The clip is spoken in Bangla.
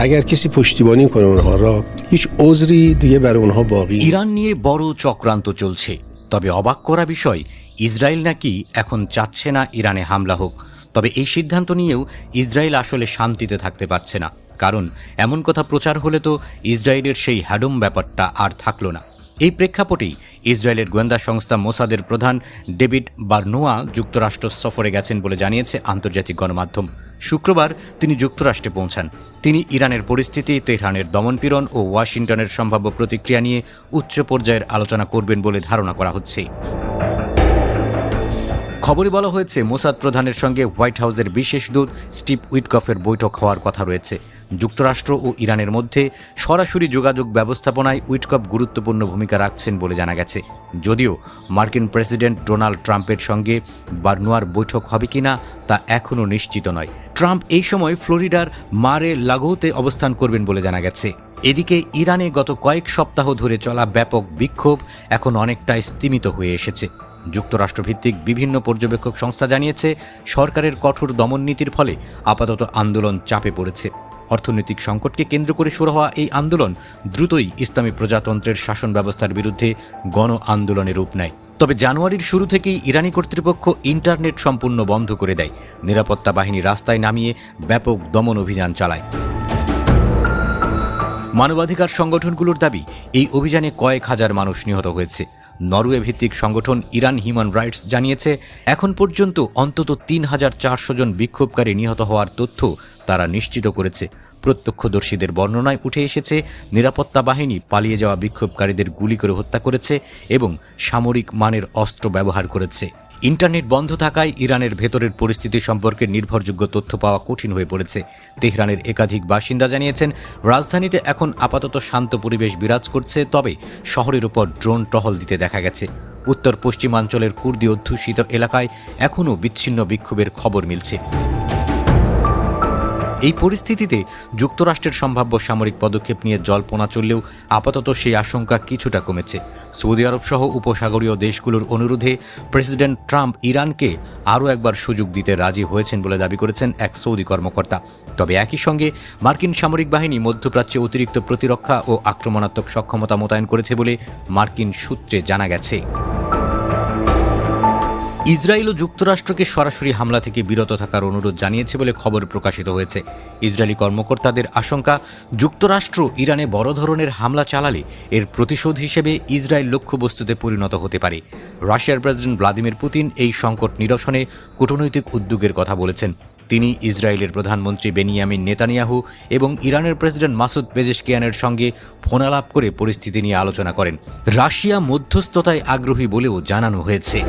اگر کسی پشتیبانی کنه اونها را هیچ عذری دیگه برای اونها باقی نیست। ইরান নিয়ে বড় চক্রান্ত চলছে, তবে অবাক করা বিষয় ইসরায়েল নাকি এখন চাচ্ছে না ইরানে হামলা হোক। তবে এই সিদ্ধান্ত নিয়েও ইসরায়েল আসলে শান্তিতে থাকতে পারছে না, কারণ এমন কথা প্রচার হলে তো ইসরায়েলের সেই হ্যাডম ব্যাপারটা আর থাকলো না। এই প্রেক্ষাপটেই ইসরায়েলের গোয়েন্দা সংস্থা মোসাদের প্রধান ডেভিড বার্নোয়া যুক্তরাষ্ট্র সফরে গেছেন বলে জানিয়েছে আন্তর্জাতিক গণমাধ্যম। শুক্রবার তিনি যুক্তরাষ্ট্রে পৌঁছান। তিনি ইরানের পরিস্থিতি, তেহরানের দমনপীড়ন ও ওয়াশিংটনের সম্ভাব্য প্রতিক্রিয়া নিয়ে উচ্চ পর্যায়ের আলোচনা করবেন বলে ধারণা করা হচ্ছে। খবরে বলা হয়েছে মোসাদ প্রধানের সঙ্গে হোয়াইট হাউসের বিশেষ দূত স্টিভ উইটকফের বৈঠক হওয়ার কথা রয়েছে। যুক্তরাষ্ট্র ও ইরানের মধ্যে সরাসরি যোগাযোগ ব্যবস্থাপনায় উইটকফ গুরুত্বপূর্ণ ভূমিকা রাখছেন বলে জানা গেছে। যদিও মার্কিন প্রেসিডেন্ট ডোনাল্ড ট্রাম্পের সঙ্গে বার্নোয়ার বৈঠক হবে কিনা তা এখনও নিশ্চিত নয়। ট্রাম্প এই সময় ফ্লোরিডার মারে লাগোতে অবস্থান করবেন বলে জানা গেছে। এদিকে ইরানে গত কয়েক সপ্তাহ ধরে চলা ব্যাপক বিক্ষোভ এখন অনেকটাই স্তিমিত হয়ে এসেছে। যুক্তরাষ্ট্রভিত্তিক বিভিন্ন পর্যবেক্ষক সংস্থা জানিয়েছে, সরকারের কঠোর দমন নীতির ফলে আপাতত আন্দোলন চাপে পড়েছে। অর্থনৈতিক সংকটকে কেন্দ্র করে শুরু হওয়া এই আন্দোলন দ্রুতই ইসলামী প্রজাতন্ত্রের শাসন ব্যবস্থার বিরুদ্ধে গণ আন্দোলনের রূপ নেয়। তবে জানুয়ারির শুরু থেকেই ইরানি কর্তৃপক্ষ ইন্টারনেট সম্পূর্ণ বন্ধ করে দেয়। নিরাপত্তা বাহিনী রাস্তায় নামিয়ে ব্যাপক দমন অভিযান চালায়। মানবাধিকার সংগঠনগুলোর দাবি, এই অভিযানে কয়েক হাজার মানুষ নিহত হয়েছে। নরওয়ে ভিত্তিক সংগঠন ইরান হিউম্যান রাইটস জানিয়েছে, এখন পর্যন্ত অন্তত ৩,৪০০ জন বিক্ষোভকারী নিহত হওয়ার তথ্য তারা নিশ্চিত করেছে। প্রত্যক্ষদর্শীদের বর্ণনায় উঠে এসেছে, নিরাপত্তা বাহিনী পালিয়ে যাওয়া বিক্ষোভকারীদের গুলি করে হত্যা করেছে এবং সামরিক মানের অস্ত্র ব্যবহার করেছে। ইন্টারনেট বন্ধ থাকায় ইরানের ভেতরের পরিস্থিতি সম্পর্কে নির্ভরযোগ্য তথ্য পাওয়া কঠিন হয়ে পড়েছে। তেহরানের একাধিক বাসিন্দা জানিয়েছেন, রাজধানীতে এখন আপাতত শান্ত পরিবেশ বিরাজ করছে, তবে শহরের উপর ড্রোন টহল দিতে দেখা গেছে। উত্তর পশ্চিমাঞ্চলের কুর্দি অধ্যুষিত এলাকায় এখনও বিচ্ছিন্ন বিক্ষোভের খবর মিলছে। এই পরিস্থিতিতে যুক্তরাষ্ট্রের সম্ভাব্য সামরিক পদক্ষেপ নিয়ে জল্পনা চললেও আপাতত সেই আশঙ্কা কিছুটা কমেছে। সৌদি আরব সহ উপসাগরীয় দেশগুলোর অনুরোধে প্রেসিডেন্ট ট্রাম্প ইরানকে আরও একবার সুযোগ দিতে রাজি হয়েছেন বলে দাবি করেছেন এক সৌদি কর্মকর্তা। তবে একই সঙ্গে মার্কিন সামরিক বাহিনী মধ্যপ্রাচ্যে অতিরিক্ত প্রতিরক্ষা ও আক্রমণাত্মক সক্ষমতা মোতায়েন করেছে বলে মার্কিন সূত্রে জানা গেছে। ইসরায়েল ও যুক্তরাষ্ট্রকে সরাসরি হামলা থেকে বিরত থাকার অনুরোধ জানিয়েছে বলে খবর প্রকাশিত হয়েছে। ইসরায়েলি কর্মকর্তাদের আশঙ্কা, যুক্তরাষ্ট্র ইরানে বড় ধরনের হামলা চালালে এর প্রতিশোধ হিসেবে ইসরায়েল লক্ষ্যবস্তুতে পরিণত হতে পারে। রাশিয়ার প্রেসিডেন্ট ভ্লাদিমির পুতিন এই সংকট নিরসনে কূটনৈতিক উদ্যোগের কথা বলেছেন। তিনি ইসরায়েলের প্রধানমন্ত্রী বেনিয়ামিন নেতানিয়াহু এবং ইরানের প্রেসিডেন্ট মাসুদ পেজেশকিয়ানের সঙ্গে ফোনালাপ করে পরিস্থিতি নিয়ে আলোচনা করেন। রাশিয়া মধ্যস্থতায় আগ্রহী বলেও জানানো হয়েছে।